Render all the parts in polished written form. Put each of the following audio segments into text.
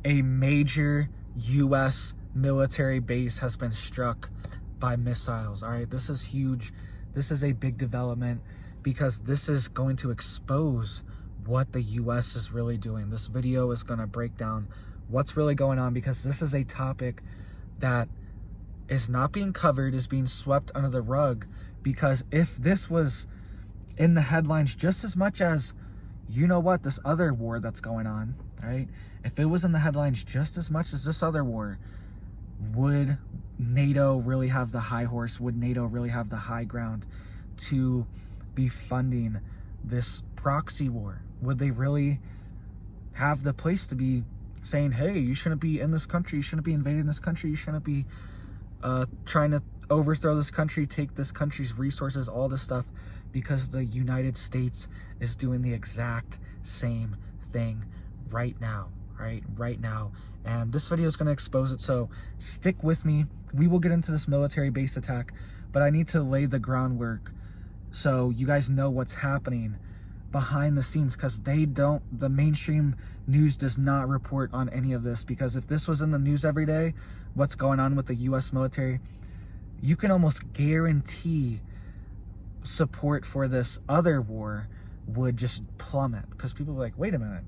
a major U.S. military base has been struck by missiles. All right, this is huge. This is a big development because this is going to expose what the U.S. is really doing. This video is going to break down what's really going on, because this is a topic that is not being covered, is being swept under the rug. Because if this was in the headlines just as much as, you know what, this other war that's going on, right? If it was in the headlines just as much as this other war, would NATO really have the high horse? Would NATO really have the high ground to be funding this proxy war? Would they really have the place to be saying, hey, you shouldn't be in this country, you shouldn't be invading this country, you shouldn't be trying to overthrow this country, take this country's resources, all this stuff, because the United States is doing the exact same thing right now, right now. And this video is going to expose it, so stick with me. We will get into this military base attack, but I need to lay the groundwork so you guys know what's happening behind the scenes, because the mainstream news does not report on any of this. Because if this was in the news every day, what's going on with the US military, you can almost guarantee support for this other war would just plummet, because people are like, wait a minute,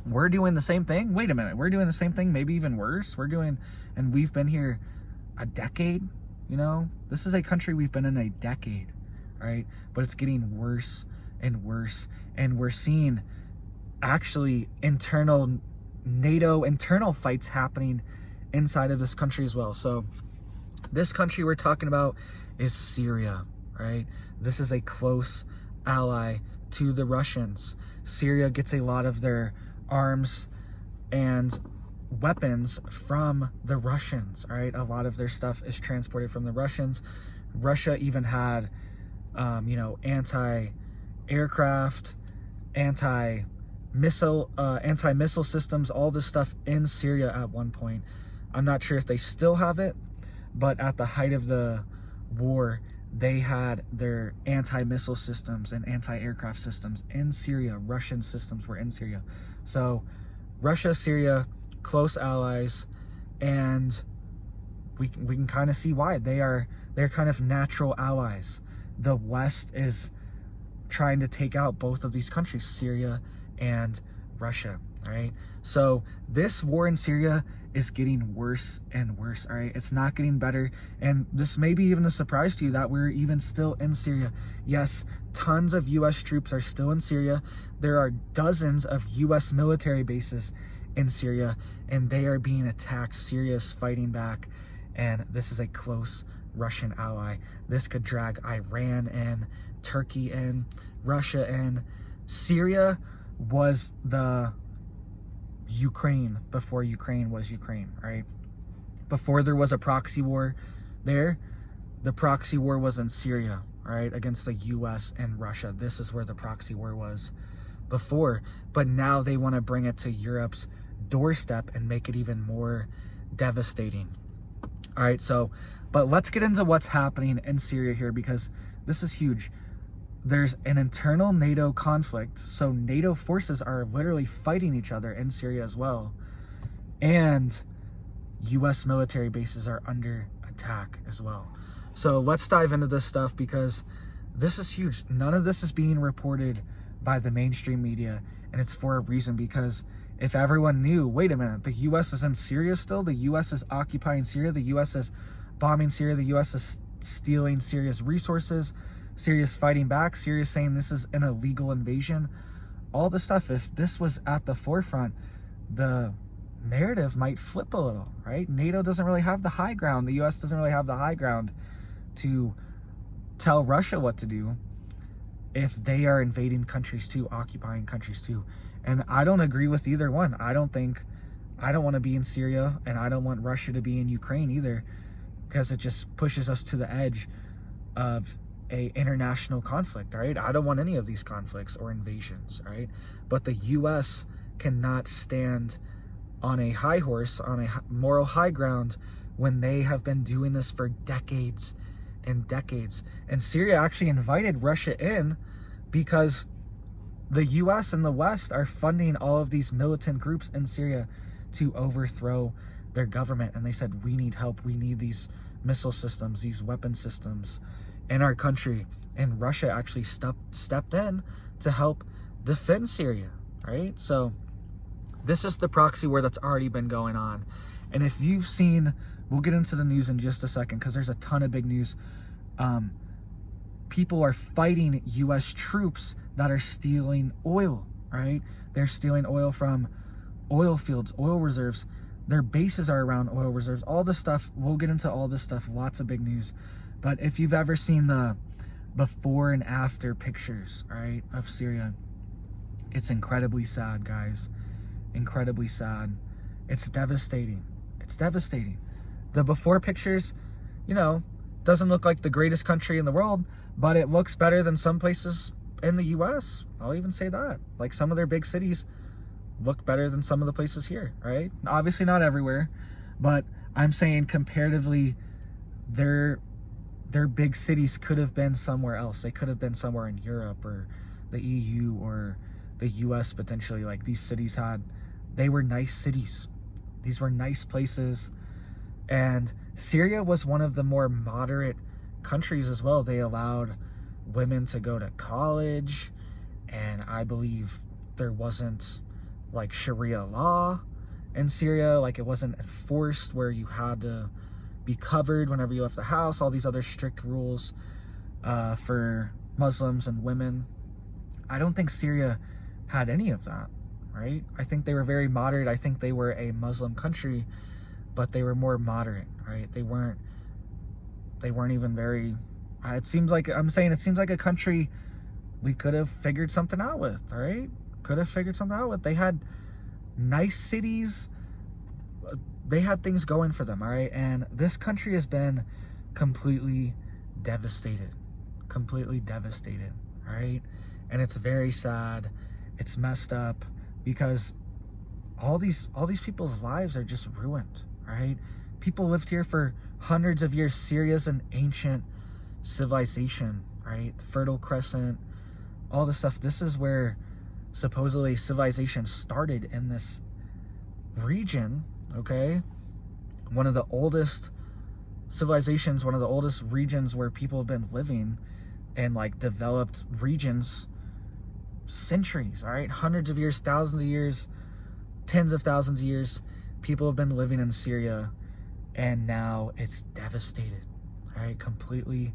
we're doing the same thing, wait a minute, we're doing the same thing, maybe even worse, and we've been here a decade. You know, this is a country we've been in a decade, right? But it's getting worse and worse, and we're seeing actually NATO internal fights happening inside of this country as well. So this country we're talking about is Syria, right? This is a close ally to the Russians. Syria gets a lot of their arms and weapons from the Russians, right? A lot of their stuff is transported from the Russians. Russia even had, anti-aircraft, anti-missile systems, all this stuff in Syria at one point. I'm not sure if they still have it, but at the height of the war, they had their anti-missile systems and anti-aircraft systems in Syria. Russian systems were in Syria. So Russia, Syria, close allies, and we can kind of see why. They're kind of natural allies. The West is trying to take out both of these countries, Syria and Russia, all right? So this war in Syria is getting worse and worse, all right? It's not getting better, and this may be even a surprise to you that we're even still in Syria. Yes, tons of U.S. troops are still in Syria. There are dozens of U.S. military bases in Syria, and they are being attacked. Syria is fighting back, and this is a close Russian ally. This could drag Iran in, Turkey in, Russia in. Syria was the Ukraine before Ukraine was Ukraine, right? Before there was a proxy war there, the proxy war was in Syria, right, against the US and Russia. This is where the proxy war was before, but now they want to bring it to Europe's doorstep and make it even more devastating. All right, so, but let's get into what's happening in Syria here, because this is huge. There's an internal NATO conflict, so NATO forces are literally fighting each other in Syria as well, and US military bases are under attack as well. So let's dive into this stuff, because this is huge. None of this is being reported by the mainstream media, and it's for a reason. Because if everyone knew, wait a minute, the US is in Syria still, the US is occupying Syria, the US is bombing Syria, the US is stealing Syria's resources, Syria's fighting back, Syria's saying this is an illegal invasion, all this stuff, if this was at the forefront, the narrative might flip a little, right? NATO doesn't really have the high ground. The US doesn't really have the high ground to tell Russia what to do if they are invading countries too, occupying countries too. And I don't agree with either one. I don't want to be in Syria, and I don't want Russia to be in Ukraine either, because it just pushes us to the edge of a international conflict, all right? I don't want any of these conflicts or invasions, all right? But the US cannot stand on a high horse, on a moral high ground, when they have been doing this for decades and decades. And Syria actually invited Russia in because the US and the West are funding all of these militant groups in Syria to overthrow their government, and they said, we need help, we need these missile systems, these weapon systems in our country. And Russia actually stepped in to help defend Syria, right? So this is the proxy war that's already been going on. And if you've seen, we'll get into the news in just a second because there's a ton of big news. People are fighting U.S. troops that are stealing oil, right? They're stealing oil from oil fields, oil reserves. Their bases are around oil reserves, all this stuff. We'll get into all this stuff, lots of big news. But if you've ever seen the before and after pictures, right, of Syria, it's incredibly sad, guys. Incredibly sad. It's devastating. It's devastating. The before pictures, you know, doesn't look like the greatest country in the world, but it looks better than some places in the U.S. I'll even say that. Like, some of their big cities look better than some of the places here, right? Obviously not everywhere, but I'm saying comparatively, their big cities could have been somewhere else. They could have been somewhere in Europe or the EU or the US potentially. Like, these cities they were nice cities. These were nice places. And Syria was one of the more moderate countries as well. They allowed women to go to college, and I believe there wasn't like Sharia law in Syria. Like, it wasn't enforced where you had to be covered whenever you left the house, all these other strict rules for Muslims and women. I don't think Syria had any of that, right? I think they were very moderate. I think they were a Muslim country, but they were more moderate, right? They weren't even very, it seems like a country we could have figured something out with, all right? Could have figured something out with. They had nice cities. They had things going for them, all right? And this country has been completely devastated, all right? And it's very sad. It's messed up because all these people's lives are just ruined, right? People lived here for hundreds of years. Syria's an ancient civilization, right? Fertile Crescent, all this stuff. This is where supposedly civilization started, in this region, okay? One of the oldest civilizations, one of the oldest regions where people have been living, and like developed regions, centuries, all right? Hundreds of years, thousands of years, tens of thousands of years, people have been living in Syria, and now it's devastated, all right? Completely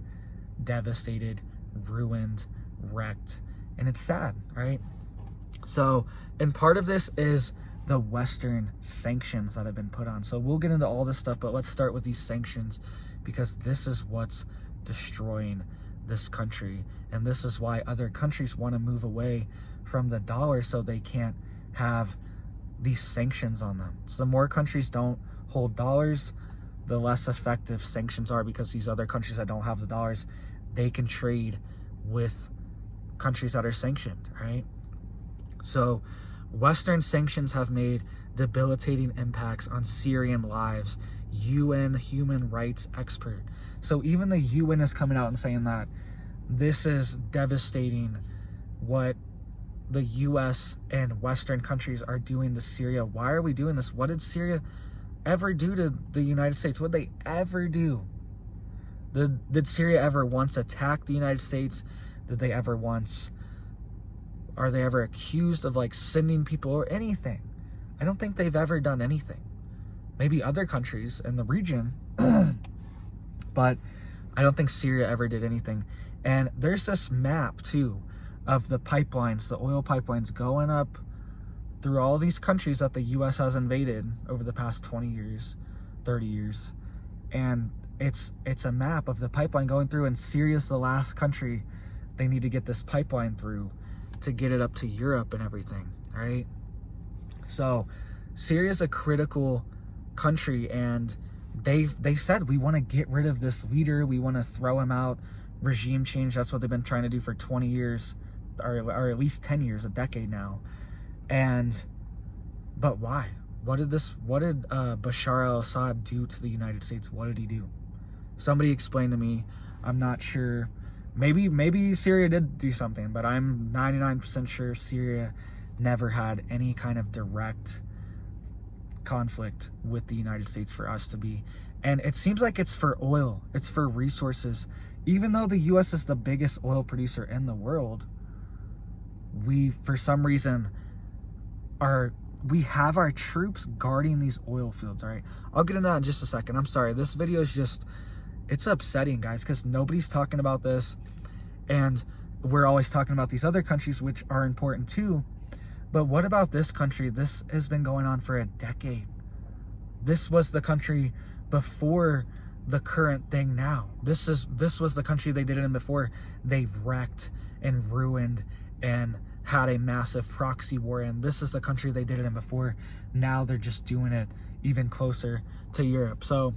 devastated, ruined, wrecked, and it's sad, right? So, and part of this is the Western sanctions that have been put on. So we'll get into all this stuff, but let's start with these sanctions, because this is what's destroying this country. And this is why other countries want to move away from the dollar, so they can't have these sanctions on them. So the more countries don't hold dollars, the less effective sanctions are, because these other countries that don't have the dollars, they can trade with countries that are sanctioned, right? So Western sanctions have made debilitating impacts on Syrian lives. UN human rights expert. So even the UN is coming out and saying that this is devastating, what the US and Western countries are doing to Syria. Why are we doing this? What did Syria ever do to the United States? What did they ever do? Did Syria ever once attack the United States? Did they ever once, are they ever accused of like sending people or anything? I don't think they've ever done anything. Maybe other countries in the region, but I don't think Syria ever did anything. And there's this map too of the pipelines, the oil pipelines going up through all these countries that the US has invaded over the past 20 years, 30 years. And it's a map of the pipeline going through, and Syria's the last country they need to get this pipeline through to get it up to Europe and everything, right? So Syria's a critical country, and they said, we want to get rid of this leader, we want to throw him out, regime change. That's what they've been trying to do for 20 years, or at least 10 years, a decade now. But why? What did Bashar al-Assad do to the United States? What did he do? Somebody explain to me. I'm not sure. Maybe Syria did do something, but I'm 99% sure Syria never had any kind of direct conflict with the United States for us to be. And it seems like it's for oil, it's for resources. Even though the US is the biggest oil producer in the world, we, for some reason, we have our troops guarding these oil fields. All right, I'll get into that in just a second. I'm sorry, this video is just, it's upsetting, guys, because nobody's talking about this, and we're always talking about these other countries, which are important too. But what about this country? This has been going on for a decade. This was the country before the current thing now. This was the country they did it in before they wrecked and ruined and had a massive proxy war in. This is the country they did it in before. Now they're just doing it even closer to Europe. So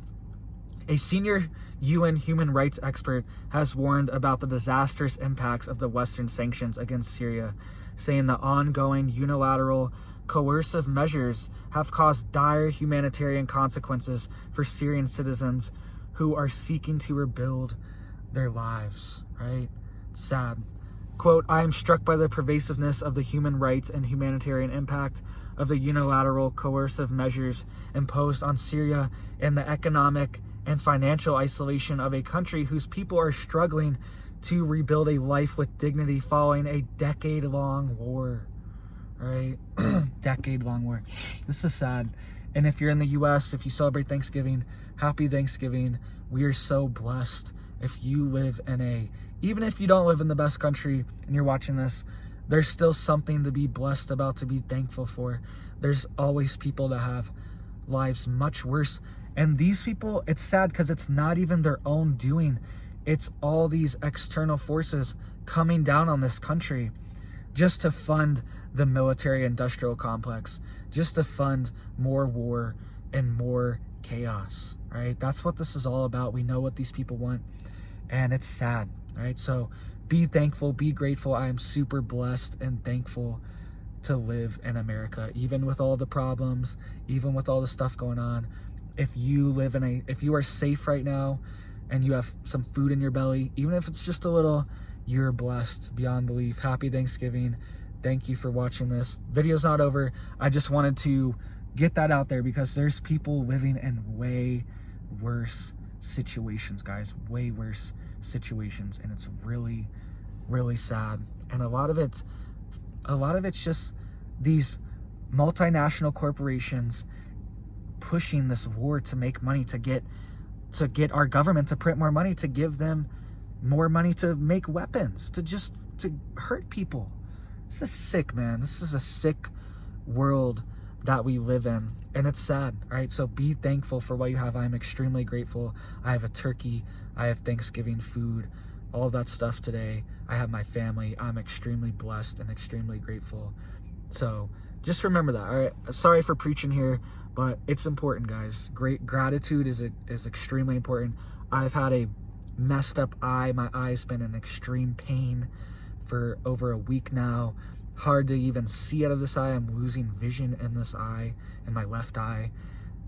a senior UN human rights expert has warned about the disastrous impacts of the Western sanctions against Syria, saying the ongoing unilateral coercive measures have caused dire humanitarian consequences for Syrian citizens who are seeking to rebuild their lives, right? It's sad. Quote, I am struck by the pervasiveness of the human rights and humanitarian impact of the unilateral coercive measures imposed on Syria and the economic and financial isolation of a country whose people are struggling to rebuild a life with dignity following a decade-long war, right? Decade-long war. This is sad. And if you're in the US, if you celebrate Thanksgiving, happy Thanksgiving. We are so blessed. If you live in even if you don't live in the best country and you're watching this, there's still something to be blessed about, to be thankful for. There's always people that have lives much worse. And these people, it's sad because it's not even their own doing. It's all these external forces coming down on this country just to fund the military industrial complex, just to fund more war and more chaos, right? That's what this is all about. We know what these people want, and it's sad, right? So be thankful, be grateful. I am super blessed and thankful to live in America, even with all the problems, even with all the stuff going on. If you are safe right now and you have some food in your belly, even if it's just a little, you're blessed beyond belief. Happy Thanksgiving. Thank you for watching this. Video's not over. I just wanted to get that out there because there's people living in way worse situations, guys, way worse situations, and it's really, really sad. And a lot of it's just these multinational corporations pushing this war to make money, to get our government to print more money, to give them more money to make weapons, to hurt people. This is sick, man. This is a sick world that we live in, and it's sad, right? So be thankful for what you have. I'm extremely grateful. I have a turkey. I have Thanksgiving food, all that stuff today. I have my family. I'm extremely blessed and extremely grateful. So just remember that, all right? Sorry for preaching here, but it's important, guys. Great gratitude is extremely important. I've had a messed up eye. My eye's been in extreme pain for over a week now. Hard to even see out of this eye. I'm losing vision in this eye, in my left eye.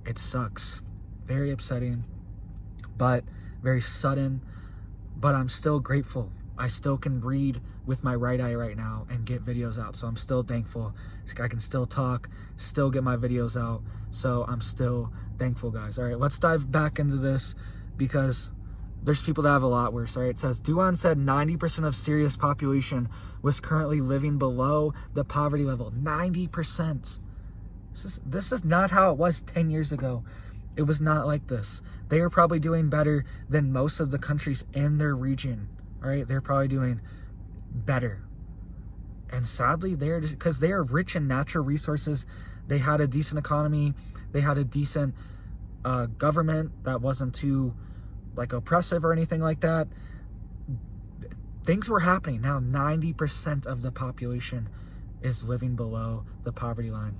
It sucks. Very upsetting, but very sudden. But I'm still grateful. I still can read with my right eye right now and get videos out. So I'm still thankful. I can still talk, still get my videos out. So I'm still thankful, guys. All right, let's dive back into this because there's people that have a lot worse. All right, it says, Duan said 90% of Syria's population was currently living below the poverty level. 90%. This is not how it was 10 years ago. It was not like this. They are probably doing better than most of the countries in their region. All right, they're probably doing better. And sadly, because they are rich in natural resources. They had a decent economy. They had a decent government that wasn't too oppressive or anything like that. Things were happening. Now 90% of the population is living below the poverty line.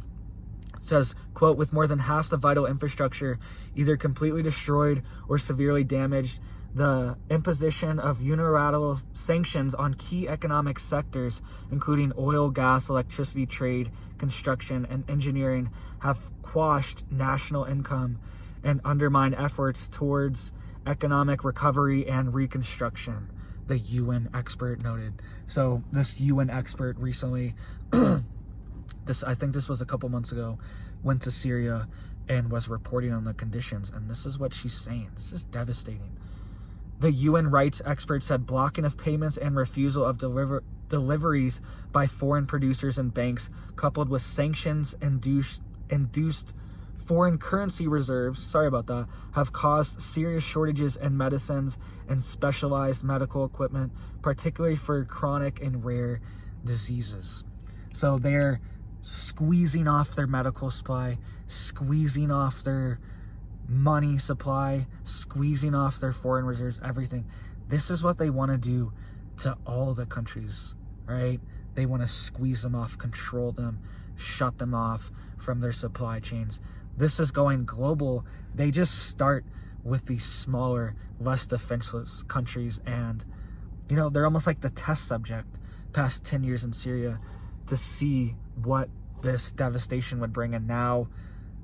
It says, quote, with more than half the vital infrastructure either completely destroyed or severely damaged, the imposition of unilateral sanctions on key economic sectors, including oil, gas, electricity, trade, construction, and engineering, have quashed national income and undermined efforts towards economic recovery and reconstruction, the UN expert noted. So this UN expert recently, I think this was a couple months ago, went to Syria and was reporting on the conditions. And this is what she's saying. This is devastating. The UN rights expert said blocking of payments and refusal of deliveries by foreign producers and banks, coupled with sanctions induced foreign currency reserves, have caused serious shortages in medicines and specialized medical equipment, particularly for chronic and rare diseases. So they're squeezing off their medical supply, squeezing off their money supply, squeezing off their foreign reserves, everything. This is what they want to do to all the countries, right? They want to squeeze them off, control them, shut them off from their supply chains. This is going global. They just start with these smaller, less defenseless countries, and they're almost like the test subject past 10 years in Syria to see what this devastation would bring. And now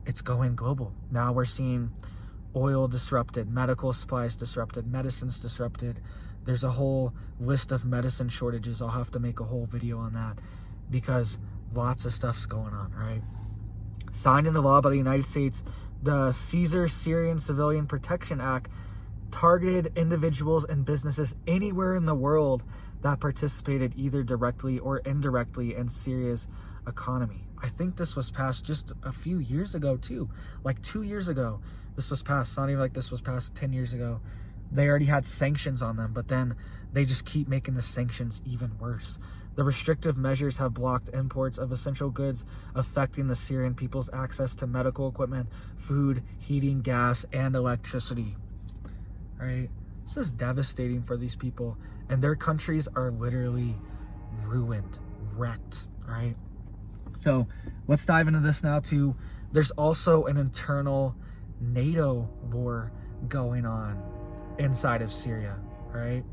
it's going global. Now we're seeing oil disrupted, medical supplies disrupted, medicines disrupted. There's a whole list of medicine shortages. I'll have to make a whole video on that because lots of stuff's going on, right? Signed into law by the United States, the Caesar Syrian Civilian Protection Act targeted individuals and businesses anywhere in the world that participated either directly or indirectly in Syria's economy. I think this was passed just a few years ago too, like 2 years ago. This was passed. It's not even like this was passed 10 years ago. They already had sanctions on them, but then they just keep making the sanctions even worse. The restrictive measures have blocked imports of essential goods, affecting the Syrian people's access to medical equipment, food, heating, gas, and electricity. All right? This is devastating for these people, and their countries are literally ruined, wrecked, all right? So let's dive into this now too. There's also an internal NATO war going on inside of Syria, all right?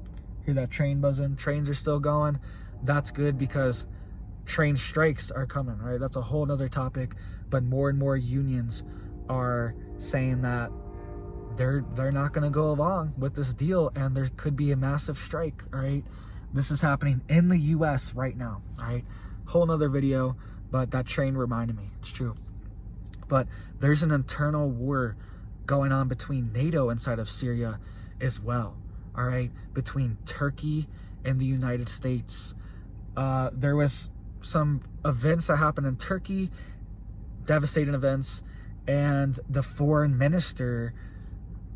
Hear that train buzzing? Trains are still going. That's good because train strikes are coming, right? That's a whole nother topic, but more and more unions are saying that they're not going to go along with this deal, and there could be a massive strike, all right? This is happening in the US right now, all right? Whole nother video, but that train reminded me. It's true. But there's an internal war going on between NATO inside of Syria as well, all right? Between Turkey and the United States. There was some events that happened in Turkey, devastating events, and the foreign minister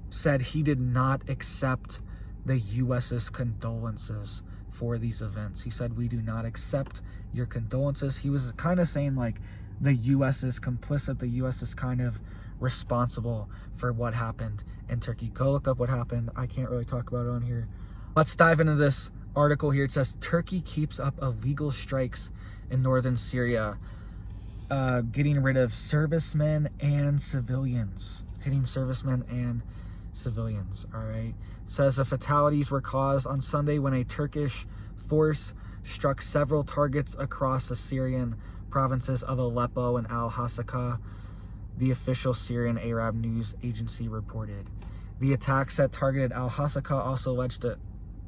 said he did not accept the US's condolences for these events. He said, we do not accept your condolences. He was kind of saying like the US is complicit, the US is kind of responsible for what happened in Turkey. Go look up what happened. I can't really talk about it on here. Let's dive into this article here. It says Turkey keeps up illegal strikes in northern Syria, getting rid of servicemen and civilians, hitting servicemen and civilians. All right. It says the fatalities were caused on Sunday when a Turkish force struck several targets across the Syrian provinces of Aleppo and Al-Hasaka, the official Syrian Arab news agency reported. The attacks that targeted Al-Hasaka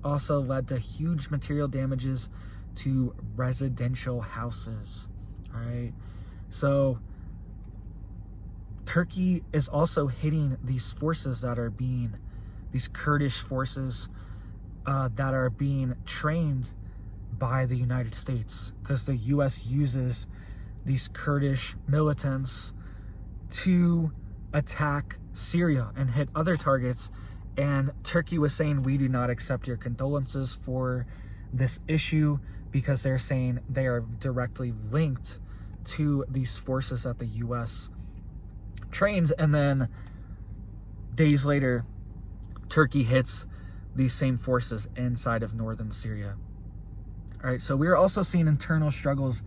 also led to huge material damages to residential houses. All right. So Turkey is also hitting these forces that are these Kurdish forces that are being trained by the United States, because the US uses these Kurdish militants to attack Syria and hit other targets. And Turkey was saying, we do not accept your condolences for this issue, because they're saying they are directly linked to these forces that the US trains. And then days later, Turkey hits these same forces inside of northern Syria. All right, so we're also seeing internal struggles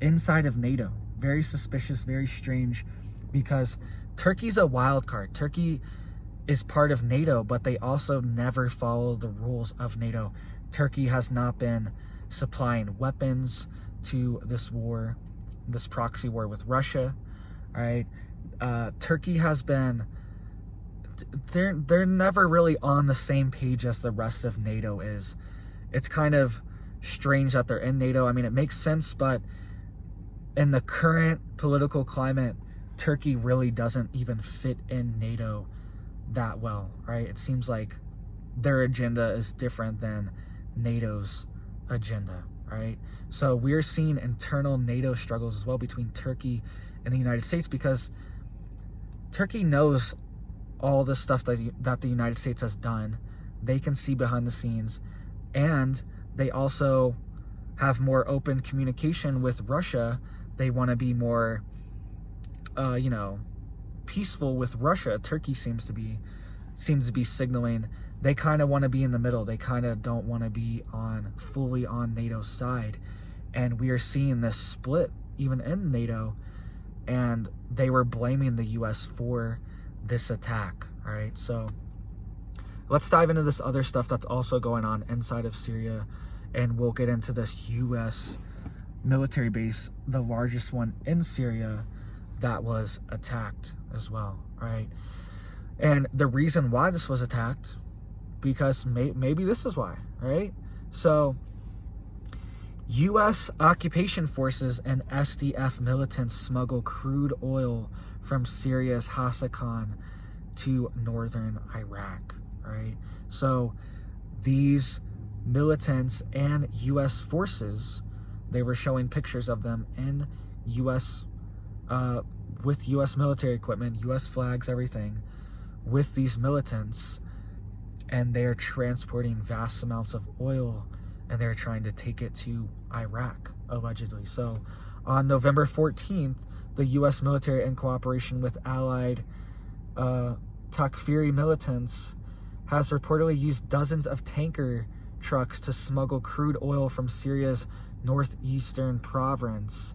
inside of NATO. Very suspicious, very strange, because Turkey's a wild card. Turkey is part of NATO, but they also never follow the rules of NATO. Turkey has not been supplying weapons to this war, this proxy war with Russia. All right, Turkey has been, they're never really on the same page as the rest of NATO is. It's kind of strange that they're in NATO. I mean, it makes sense, but in the current political climate Turkey really doesn't even fit in NATO that well, right? It seems like their agenda is different than NATO's agenda, right? So we're seeing internal NATO struggles as well between Turkey and the United States, because Turkey knows all the stuff that the United States has done. They can see behind the scenes, and they also have more open communication with Russia. They want to be more, peaceful with Russia. Turkey seems to be signaling they kind of want to be in the middle. They kind of don't want to be fully on NATO's side, and we are seeing this split even in NATO. And they were blaming the U.S. for this attack. All right, so let's dive into this other stuff that's also going on inside of Syria, and we'll get into this U.S. military base, the largest one in Syria, that was attacked as well. All right, and the reason why this was attacked, because maybe this is why, right? So U.S. occupation forces and Shtf militants smuggle crude oil from Syria's Hasakhan to northern Iraq, right? So these militants and U.S. forces, they were showing pictures of them in U.S. With U.S. military equipment, U.S. flags, everything, with these militants, and they're transporting vast amounts of oil, and they're trying to take it to Iraq, allegedly. So on November 14th, the U.S. military, in cooperation with allied Takfiri militants, has reportedly used dozens of tanker trucks to smuggle crude oil from Syria's northeastern province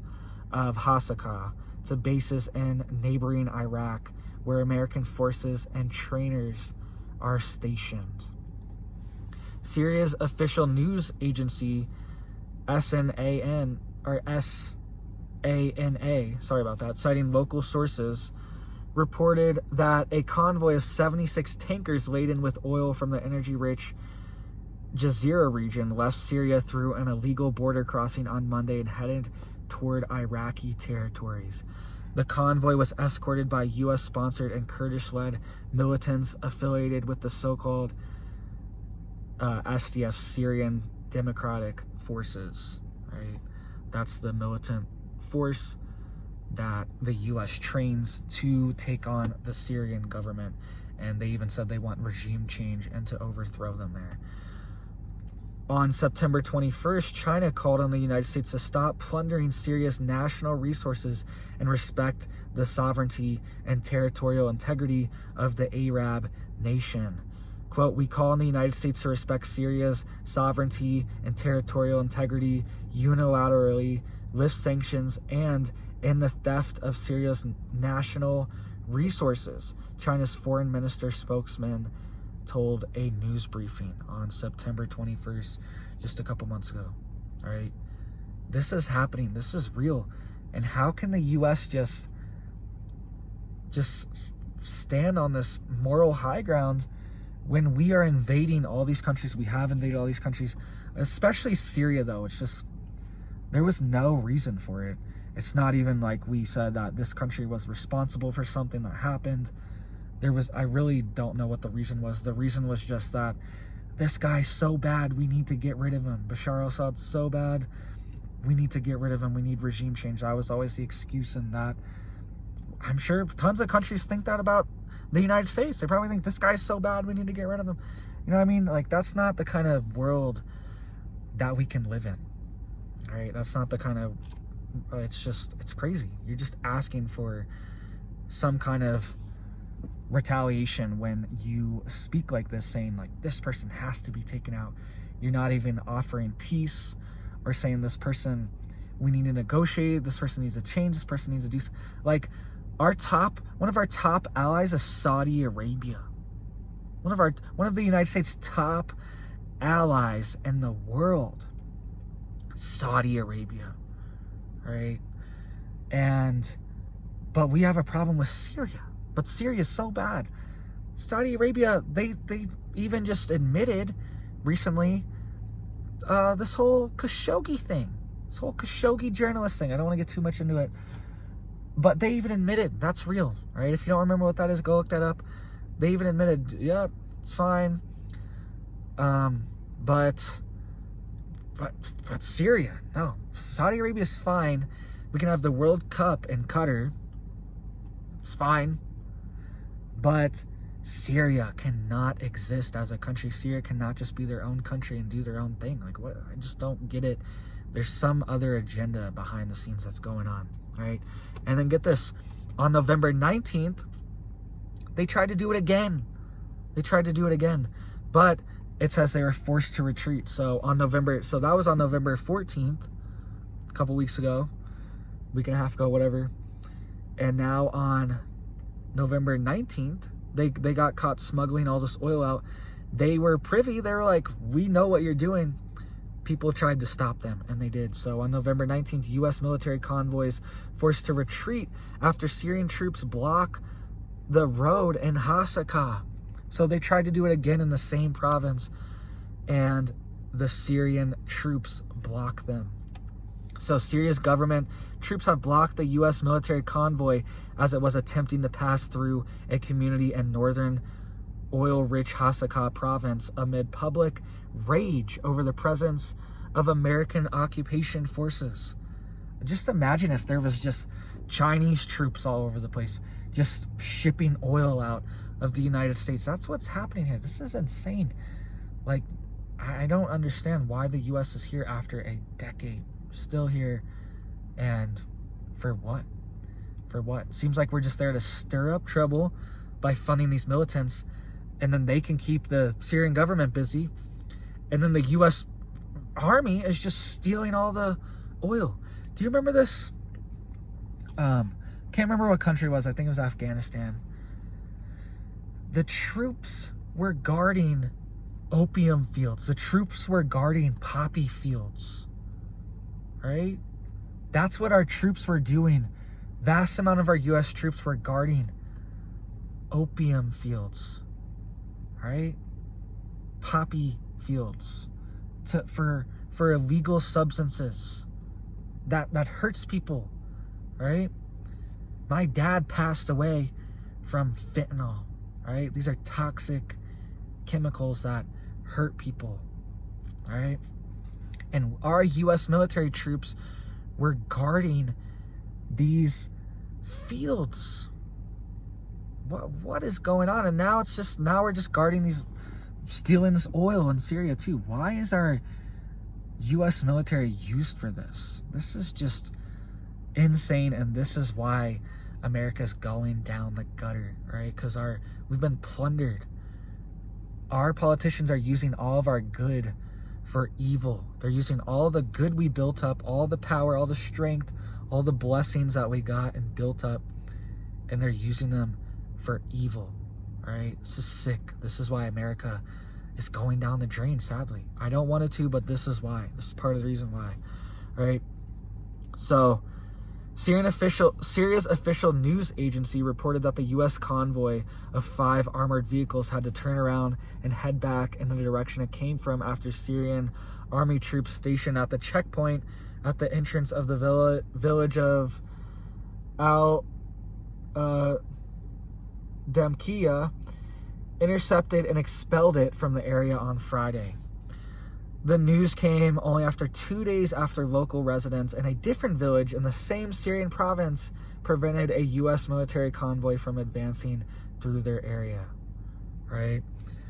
of Hasakah to bases in neighboring Iraq, where American forces and trainers are stationed. Syria's official news agency, SANA, sorry about that, citing local sources, reported that a convoy of 76 tankers laden with oil from the energy-rich Jazeera region left Syria through an illegal border crossing on Monday and headed toward Iraqi territories. The convoy was escorted by U.S.-sponsored and Kurdish-led militants affiliated with the so-called Shtf, Syrian Democratic Forces, right? That's the militant force that the U.S. trains to take on the Syrian government, and they even said they want regime change and to overthrow them there. On September 21st, China called on the United States to stop plundering Syria's national resources and respect the sovereignty and territorial integrity of the Arab nation. Quote, "We call on the United States to respect Syria's sovereignty and territorial integrity, unilaterally lift sanctions, and end the theft of Syria's national resources," China's foreign minister spokesman told a news briefing on September 21st, just a couple months ago. All right, this is happening. This is real. And how can the U.S. just stand on this moral high ground when we are invading all these countries? We have invaded all these countries, especially Syria, though. It's just, there was no reason for it. It's not even like we said that this country was responsible for something that happened. I really don't know what the reason was. The reason was just that this guy's so bad, we need to get rid of him. Bashar al-Assad's so bad, we need to get rid of him. We need regime change. That was always the excuse, in that I'm sure tons of countries think that about the United States. They probably think this guy's so bad, we need to get rid of him. You know what I mean? Like, that's not the kind of world that we can live in. All right, that's not the kind of, it's crazy. You're just asking for some kind of retaliation when you speak like this, saying like this person has to be taken out. You're not even offering peace or saying this person, we need to negotiate, this person needs to change, this person needs to do like one of our top allies is Saudi Arabia. One of the United States' top allies in the world, Saudi Arabia, right? But we have a problem with Syria. But Syria is so bad. Saudi Arabia, they even just admitted recently this whole Khashoggi thing. This whole Khashoggi journalist thing. I don't want to get too much into it. But they even admitted that's real, right? If you don't remember what that is, go look that up. They even admitted, yeah, it's fine. But Syria, no. Saudi Arabia is fine. We can have the World Cup in Qatar. It's fine. But Syria cannot exist as a country. Syria cannot just be their own country and do their own thing. Like, what? I just don't get it. There's some other agenda behind the scenes that's going on, right? And then get this. On November 19th, they tried to do it again. But it says they were forced to retreat. So that was on November 14th, a couple weeks ago, week and a half ago, whatever. And now on November 19th, they got caught smuggling all this oil out. They were privy. They were like, we know what you're doing. People tried to stop them, and they did. So on November 19th, U.S. military convoys forced to retreat after Syrian troops block the road in Hasaka. So they tried to do it again in the same province, and the Syrian troops blocked them. So Syria's government troops have blocked the U.S. military convoy as it was attempting to pass through a community in northern oil-rich Hasaka province amid public rage over the presence of American occupation forces. Just imagine if there was just Chinese troops all over the place, just shipping oil out of the United States. That's what's happening here. This is insane. Like, I don't understand why the U.S. is here after a decade, still here, and for what? For what? Seems like we're just there to stir up trouble by funding these militants, and then they can keep the Syrian government busy, and then the U.S. Army is just stealing all the oil. Do you remember this? Can't remember what country it was. I think it was Afghanistan. The troops were guarding opium fields. The troops were guarding poppy fields. Right? That's what our troops were doing. Vast amount of our U.S. troops were guarding opium fields. Right? Poppy fields for illegal substances that hurts people, right? My dad passed away from fentanyl, right? These are toxic chemicals that hurt people, right? And our U.S. military troops were guarding these fields. What is going on? And now we're just guarding these, stealing this oil in Syria too. Why is our U.S. military used for this? This is just insane, and this is why America's going down the gutter, right? Because we've been plundered. Our politicians are using all of our good for evil. They're using all the good we built up, all the power, all the strength, all the blessings that we got and built up, and they're using them for evil. Right? This is sick. This is why America is going down the drain, sadly. I don't want it to, but this is why. This is part of the reason why. Right? So, Syria's official news agency reported that the U.S. convoy of 5 armored vehicles had to turn around and head back in the direction it came from after Syrian army troops stationed at the checkpoint at the entrance of the village of Damkia intercepted and expelled it from the area on Friday. The news came only after 2 days after local residents in a different village in the same Syrian province prevented a U.S. military convoy from advancing through their area. Right?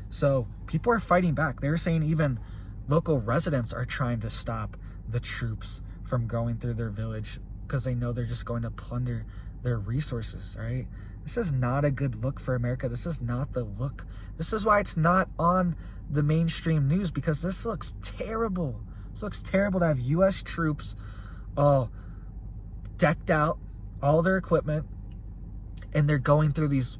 So people are fighting back. They were saying even local residents are trying to stop the troops from going through their village because they know they're just going to plunder their resources, right? This is not a good look for America. This is not the look. This is why it's not on the mainstream news, because this looks terrible. This looks terrible to have U.S. troops all decked out, all their equipment, and they're going through these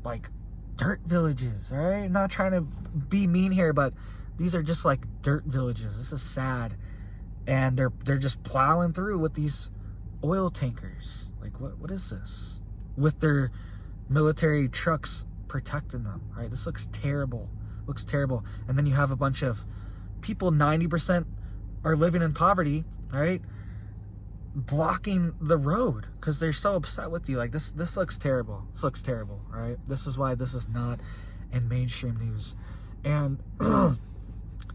like dirt villages, all right? I'm not trying to be mean here, but these are just like dirt villages. This is sad. And they're just plowing through with these oil tankers. Like, what is this? With their military trucks protecting them, right? This looks terrible. Looks terrible. And then you have a bunch of people, 90% are living in poverty, right? blocking the road because they're so upset with you. Like, this looks terrible. This looks terrible, right? This is why this is not in mainstream news. And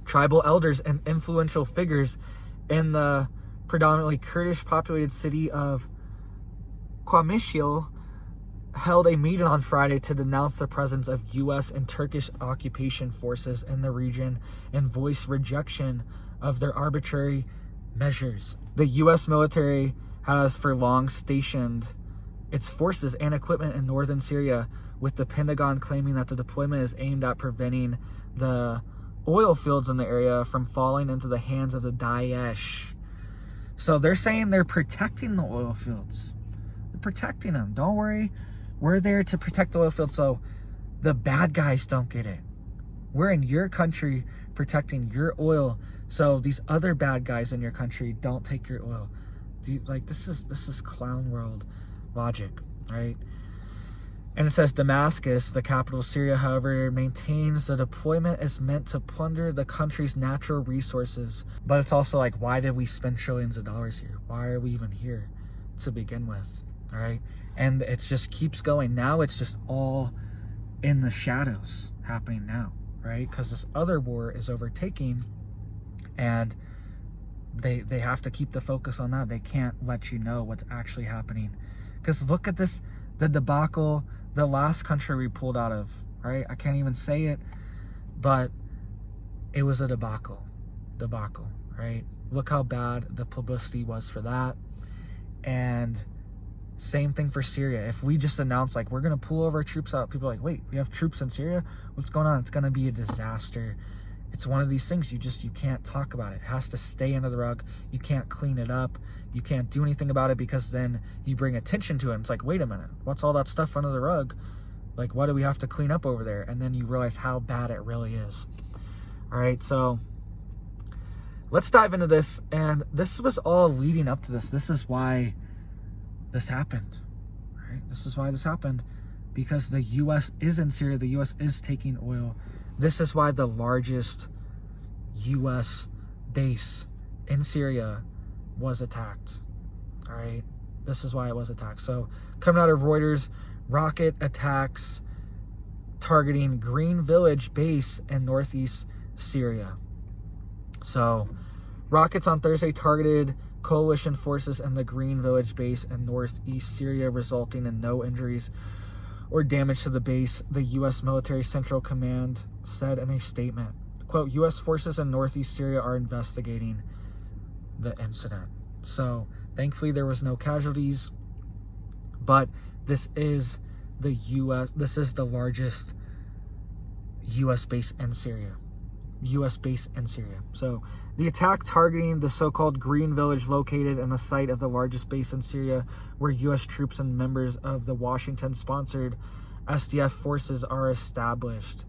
tribal elders and influential figures in the predominantly Kurdish populated city of Qamishli held a meeting on Friday to denounce the presence of U.S. and Turkish occupation forces in the region and voice rejection of their arbitrary measures. The U.S. military has for long stationed its forces and equipment in northern Syria, with the Pentagon claiming that the deployment is aimed at preventing the oil fields in the area from falling into the hands of the Daesh. So they're saying they're protecting the oil fields. They're protecting them. Don't worry. We're there to protect the oil fields so the bad guys don't get it. We're in your country protecting your oil so these other bad guys in your country don't take your oil. This is clown world logic, right? And it says Damascus, the capital of Syria, however, maintains the deployment is meant to plunder the country's natural resources. But it's also like, why did we spend trillions of dollars here? Why are we even here to begin with? All right. And it just keeps going. Now it's just all in the shadows happening now, right? Because this other war is overtaking, and they have to keep the focus on that. They can't let you know what's actually happening. Because look at this, the debacle, the last country we pulled out of, right? I can't even say it, but it was a debacle, right? Look how bad the publicity was for that. And same thing for Syria. If we just announce, like, we're going to pull over our troops out, people are like, wait, we have troops in Syria? What's going on? It's going to be a disaster. It's one of these things you can't talk about it. It has to stay under the rug. You can't clean it up. You can't do anything about it, because then you bring attention to it. It's like, wait a minute, what's all that stuff under the rug? Like, what do we have to clean up over there? And then you realize how bad it really is. All right, so let's dive into this. And this was all leading up to this. This is why this happened, right? This is why this happened, because the U.S. is in Syria. The U.S. is taking oil. This is why the largest U.S. base in Syria was attacked, all right? This is why it was attacked. So coming out of Reuters, rocket attacks targeting Green Village base in northeast Syria. So rockets on Thursday targeted coalition forces in the Green Village base in northeast Syria, resulting in no injuries or damage to the base, the U.S. Military Central Command said in a statement. Quote, U.S. forces in northeast Syria are investigating the incident. So thankfully there was no casualties, but this is the largest U.S. base in Syria. So the attack targeting the so-called Green Village located in the site of the largest base in Syria, where U.S. troops and members of the Washington-sponsored SDF forces are established.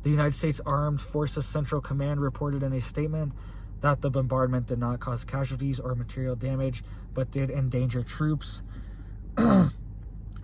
The United States Armed Forces Central Command reported in a statement that the bombardment did not cause casualties or material damage, but did endanger troops.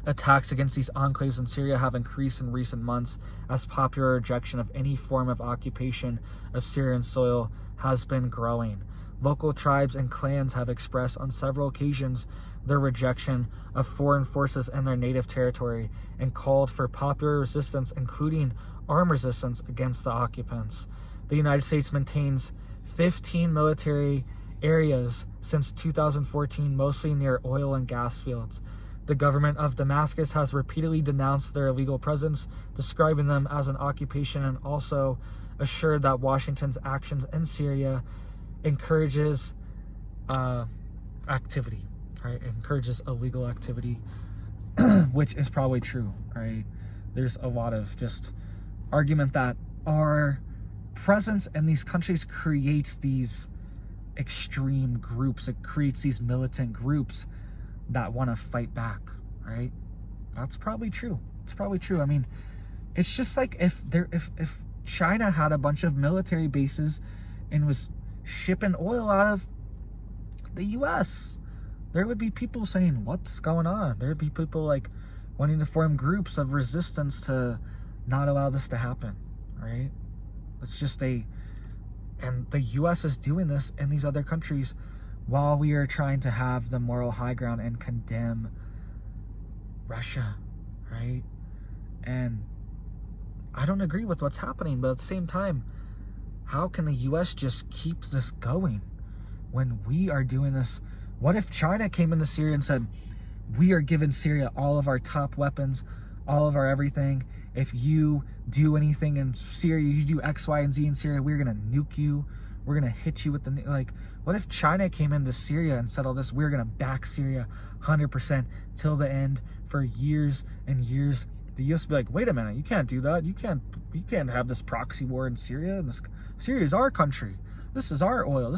Attacks against these enclaves in Syria have increased in recent months as popular rejection of any form of occupation of Syrian soil has been growing. Local tribes and clans have expressed on several occasions their rejection of foreign forces in their native territory and called for popular resistance, including armed resistance against the occupants. The United States maintains 15 military areas since 2014, mostly near oil and gas fields. The government of Damascus has repeatedly denounced their illegal presence, describing them as an occupation, and also assured that Washington's actions in Syria encourages activity, right? It encourages illegal activity, which is probably true, right? There's a lot of just argument that our presence in these countries creates these extreme groups. It creates these militant groups that want to fight back, right? That's probably true. It's probably true. I mean, it's just like if China had a bunch of military bases and was shipping oil out of the US, there would be people saying, what's going on? There would be people like wanting to form groups of resistance to not allow this to happen, right? It's just and the US is doing this in these other countries while we are trying to have the moral high ground and condemn Russia, right? And I don't agree with what's happening, but at the same time, how can the US just keep this going when we are doing this? What if China came into Syria and said, we are giving Syria all of our top weapons, all of our everything. If you do anything in Syria, you do X, Y, and Z in Syria, we're going to nuke you. We're going to hit you with the, like, what if China came into Syria and said all this? We're going to back Syria 100% till the end for years and years. The US would be like, wait a minute, you can't do that. You can't have this proxy war in Syria. Syria is our country. This is our oil.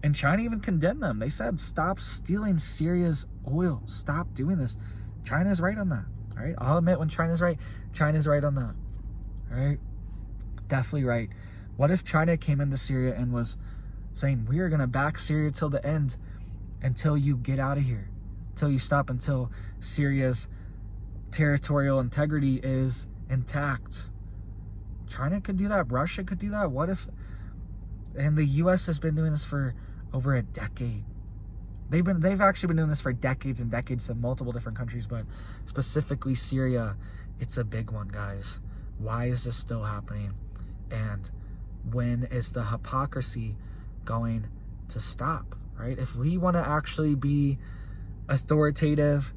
And China even condemned them. They said, stop stealing Syria's oil. Stop doing this. China's right on that. All right. I'll admit when China's right on that. All right. Definitely right. What if China came into Syria and was saying, we are going to back Syria till the end, until you get out of here, until you stop, until Syria's territorial integrity is intact? China could do that. Russia could do that. What if? And the US has been doing this for over a decade. They've actually been doing this for decades and decades in multiple different countries, but specifically Syria, it's a big one, guys. Why is this still happening? And when is the hypocrisy going to stop, right? If we want to actually be authoritative,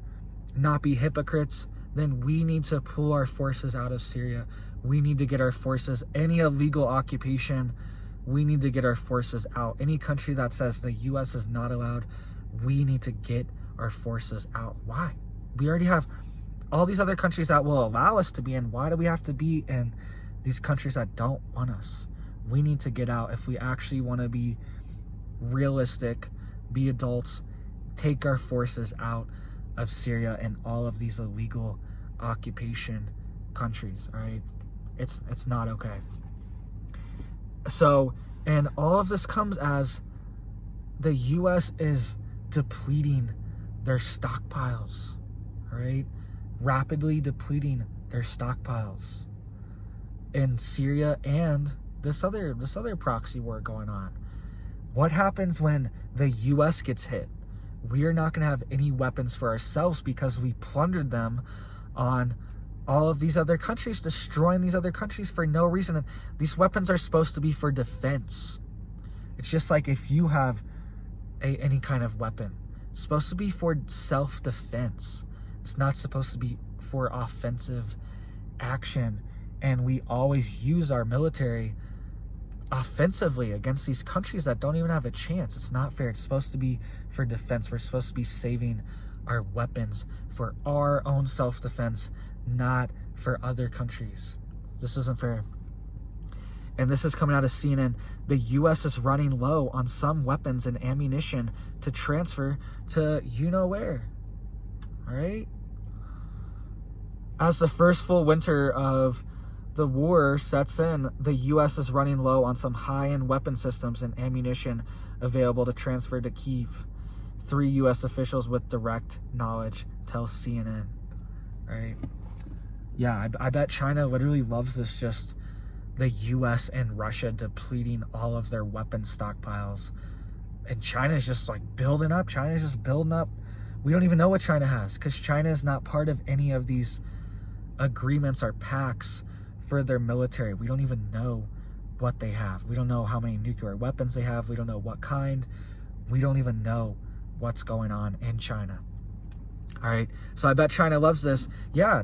not be hypocrites, then we need to pull our forces out of Syria. We need to get our forces, any illegal occupation, we need to get our forces out. Any country that says the US is not allowed, we need to get our forces out. Why? We already have all these other countries that will allow us to be in. Why do we have to be in these countries that don't want us? We need to get out if we actually want to be realistic, be adults, take our forces out of Syria and all of these illegal occupation countries, all right? It's not okay. So, and all of this comes as the US is depleting their stockpiles, all right? Rapidly depleting their stockpiles in Syria and this other proxy war going on. What happens when the US gets hit? We are not going to have any weapons for ourselves because we plundered them on all of these other countries, destroying these other countries for no reason. And these weapons are supposed to be for defense. It's just like if you have any kind of weapon, it's supposed to be for self-defense. It's not supposed to be for offensive action. And we always use our military offensively against these countries that don't even have a chance. It's not fair. It's supposed to be for defense. We're supposed to be saving our weapons for our own self-defense, not for other countries. This isn't fair. And this is coming out of CNN. The US is running low on some weapons and ammunition to transfer to you-know-where. All right? As the first full winter of the war sets in, the U.S. is running low on some high-end weapon systems and ammunition available to transfer to Kyiv. 3 U.S. officials with direct knowledge tell CNN. Right? Yeah, I bet China literally loves this, just the U.S. and Russia depleting all of their weapon stockpiles. And China's just like building up. China's just building up. We don't even know what China has because China is not part of any of these agreements or pacts for their military. We don't even know what they have. We don't know how many nuclear weapons they have. We don't know what kind. We don't even know what's going on in China. All right. So I bet China loves this. Yeah.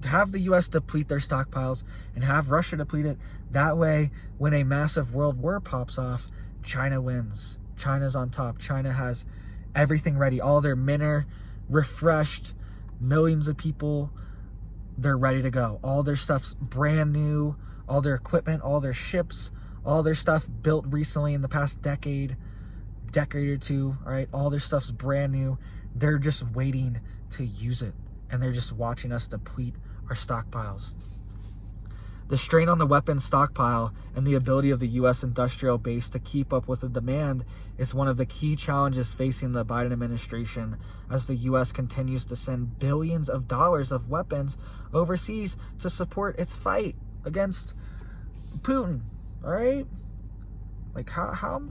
Have the U.S. deplete their stockpiles and have Russia deplete it. That way, when a massive world war pops off, China wins. China's on top. China has everything ready. All their men are refreshed. Millions of people, they're ready to go. All their stuff's brand new. All their equipment, all their ships, all their stuff built recently in the past decade or two, all right? All their stuff's brand new. They're just waiting to use it, and they're just watching us deplete our stockpiles. The strain on the weapons stockpile and the ability of the U.S. industrial base to keep up with the demand is one of the key challenges facing the Biden administration as the U.S. continues to send billions of dollars of weapons overseas to support its fight against Putin, all right? Like,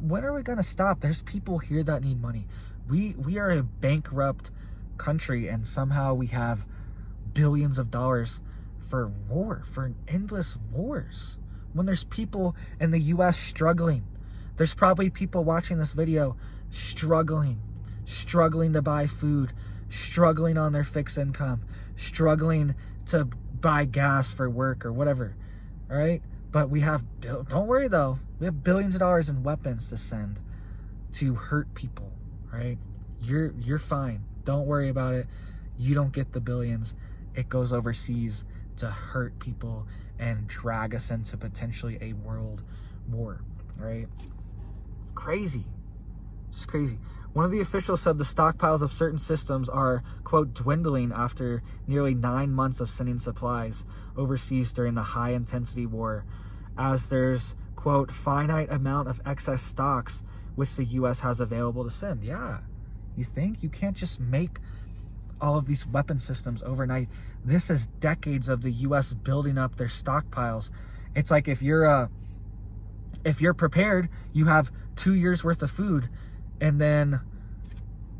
when are we going to stop? There's people here that need money. We are a bankrupt country, and somehow we have billions of dollars for endless wars. When there's people in the US struggling, there's probably people watching this video struggling to buy food, struggling on their fixed income, struggling to buy gas for work or whatever, all right? But don't worry though, we have billions of dollars in weapons to send to hurt people, right? You're fine. Don't worry about it. You don't get the billions. It goes overseas to hurt people and drag us into potentially a world war, right? It's crazy. It's crazy. One of the officials said the stockpiles of certain systems are, quote, dwindling after nearly 9 months of sending supplies overseas during the high-intensity war, as there's, quote, finite amount of excess stocks which the U.S. has available to send. Yeah, you think? You can't just make all of these weapon systems overnight. This is decades of the U.S. building up their stockpiles. It's like if you're prepared, you have 2 years worth of food, and then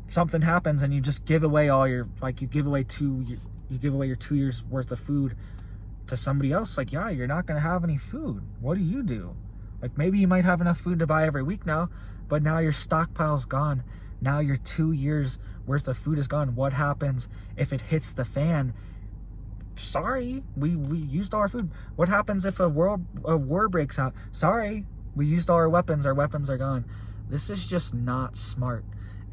something happens and you just give away you give away your 2 years worth of food to somebody else. Like, yeah, you're not going to have any food. What do? Like, maybe you might have enough food to buy every week now, but now your stockpile's gone. Now your 2 years worth of food is gone. What happens if it hits the fan? Sorry, we used all our food. What happens if a war breaks out? Sorry, we used all our weapons. Our weapons are gone. This is just not smart,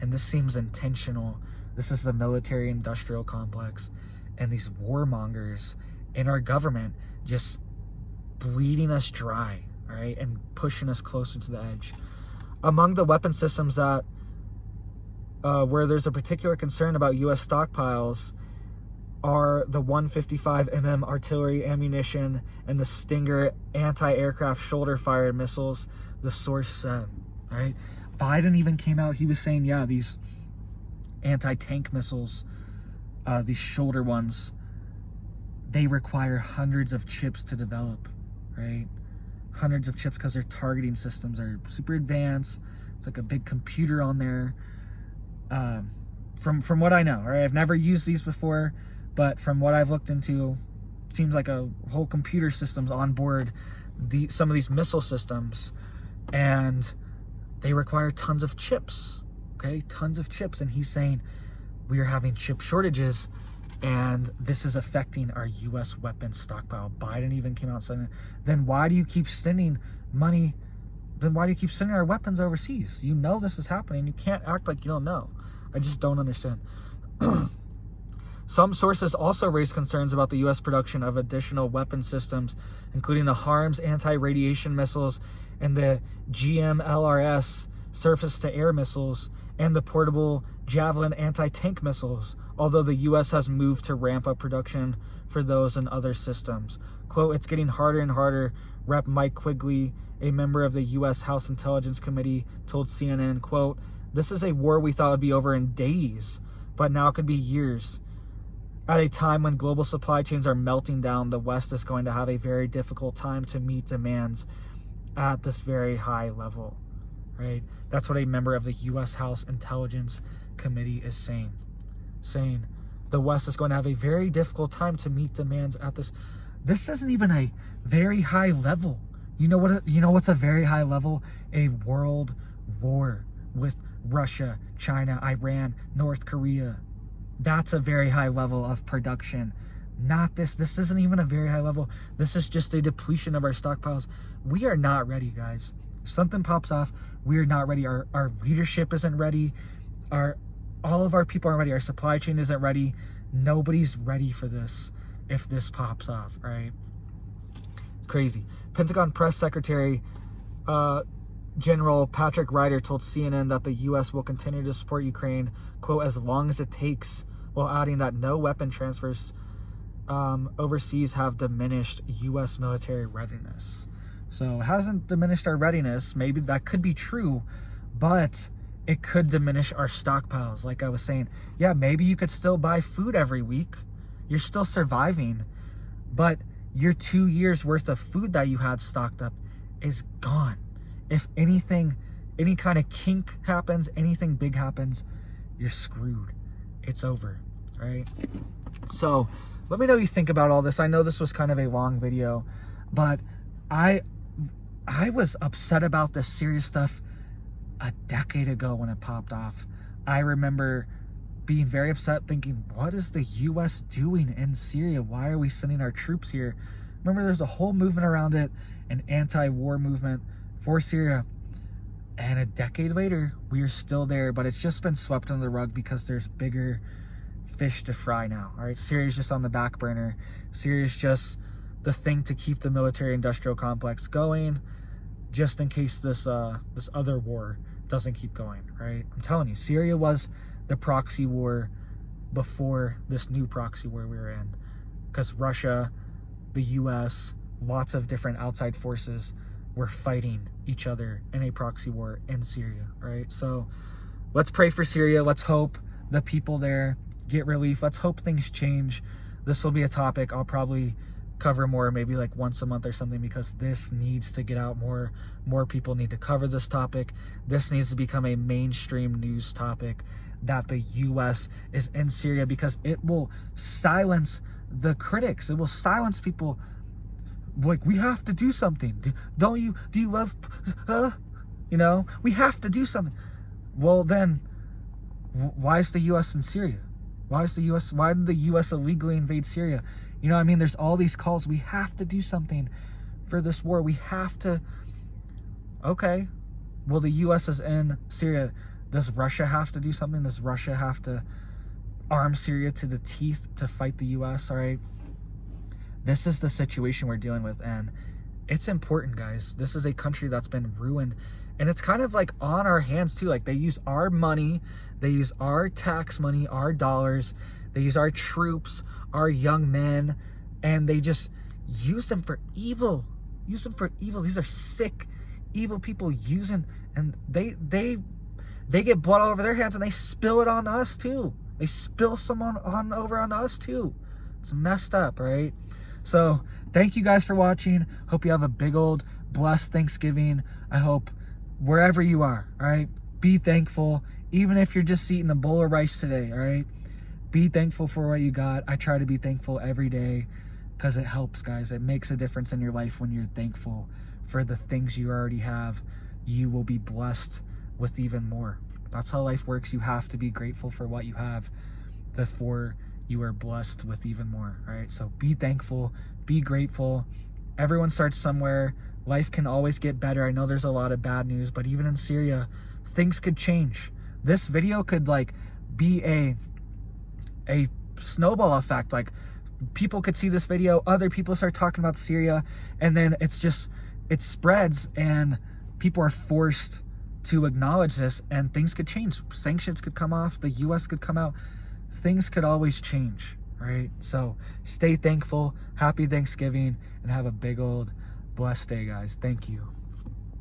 and this seems intentional. This is the military-industrial complex and these warmongers in our government just bleeding us dry, all right, and pushing us closer to the edge. Among the weapon systems that where there's a particular concern about U.S. stockpiles are the 155mm artillery ammunition and the Stinger anti-aircraft shoulder-fired missiles, the source said. All right, Biden even came out. He was saying, yeah, these anti-tank missiles, these shoulder ones, they require hundreds of chips to develop, right? Hundreds of chips, because their targeting systems are super advanced. It's like a big computer on there. From what I know, right? I've never used these before, but from what I've looked into, seems like a whole computer system's on board some of these missile systems, and they require tons of chips, okay? Tons of chips. And he's saying we are having chip shortages, and this is affecting our U.S. weapons stockpile. Biden even came out saying, then why do you keep sending money? Then why do you keep sending our weapons overseas? You know this is happening. You can't act like you don't know. I just don't understand. Some sources also raised concerns about the U.S. production of additional weapon systems, including the HARMS anti-radiation missiles and the GMLRS surface-to-air missiles and the portable Javelin anti-tank missiles, although the U.S. has moved to ramp up production for those and other systems. Quote, it's getting harder and harder, Rep. Mike Quigley, a member of the U.S. House Intelligence Committee, told CNN, quote, this is a war we thought would be over in days, but now it could be years. At a time when global supply chains are melting down, the West is going to have a very difficult time to meet demands at this very high level, right? That's what a member of the U.S. House Intelligence Committee is saying. Saying the West is going to have a very difficult time to meet demands at this. This isn't even a very high level. You know what's a very high level? A world war with Russia, China, Iran, North Korea. That's a very high level of production. Not this. This isn't even a very high level. This is just a depletion of our stockpiles. We are not ready, guys. If something pops off, we are not ready. Our leadership isn't ready. All of our people aren't ready. Our supply chain isn't ready. Nobody's ready for this if this pops off, right? It's crazy. Pentagon Press Secretary General Patrick Ryder told CNN that the U.S. will continue to support Ukraine, quote, as long as it takes, while adding that no weapon transfers overseas have diminished U.S. military readiness. So it hasn't diminished our readiness. Maybe that could be true, but it could diminish our stockpiles. Like I was saying, yeah, maybe you could still buy food every week. You're still surviving, but your 2 years worth of food that you had stocked up is gone. if anything, any kind of kink happens, anything big happens, you're screwed. It's over, right? So let me know what you think about all this. I know this was kind of a long video, but I was upset about this Syria stuff a decade ago when it popped off. I remember being very upset, thinking, what is the US doing in Syria? Why are we sending our troops here? Remember, there's a whole movement around it, an anti-war movement for Syria. And a decade later, we are still there, but it's just been swept under the rug because there's bigger fish to fry now. All right, Syria's just on the back burner. Syria's just the thing to keep the military-industrial complex going, just in case this other war doesn't keep going. Right? I'm telling you, Syria was the proxy war before this new proxy war we were in, because Russia, the US, lots of different outside forces were fighting each other in a proxy war in Syria, right? So let's pray for Syria. Let's hope the people there get relief. Let's hope things change. This will be a topic I'll probably cover more, maybe like once a month or something, because this needs to get out more. More people need to cover this topic. This needs to become a mainstream news topic, that the US is in Syria, because it will silence the critics. It will silence people. Like, we have to do something. Do you love, you know, we have to do something. Well, then, why is the US in Syria? Why did the US illegally invade Syria? You know what I mean? There's all these calls. We have to do something for this war. We have to. Okay. Well, the US is in Syria. Does Russia have to do something? Does Russia have to arm Syria to the teeth to fight the US? All right. This is the situation we're dealing with, and it's important, guys. This is a country that's been ruined, and it's kind of like on our hands too. Like, they use our money, they use our tax money, our dollars, they use our troops, our young men, and they just use them for evil. Use them for evil. These are sick, evil people using, and they get blood all over their hands, and they spill it on us too. They spill someone over on us too. It's messed up, right? So thank you guys for watching. Hope you have a big old blessed Thanksgiving. I hope wherever you are, all right, be thankful. Even if you're just eating a bowl of rice today, all right, be thankful for what you got. I try to be thankful every day because it helps, guys. It makes a difference in your life when you're thankful for the things you already have. You will be blessed with even more. That's how life works. You have to be grateful for what you have before you are blessed with even more. All right, so be thankful, be grateful. Everyone starts somewhere. Life can always get better. I know there's a lot of bad news, but even in Syria, things could change. This video could like be a snowball effect. Like, people could see this video, other people start talking about Syria, and then it spreads, and people are forced to acknowledge this, and things could change. Sanctions could come off, the US could come out. Things could always change, right? So stay thankful, happy Thanksgiving, and have a big old blessed day, guys. Thank you.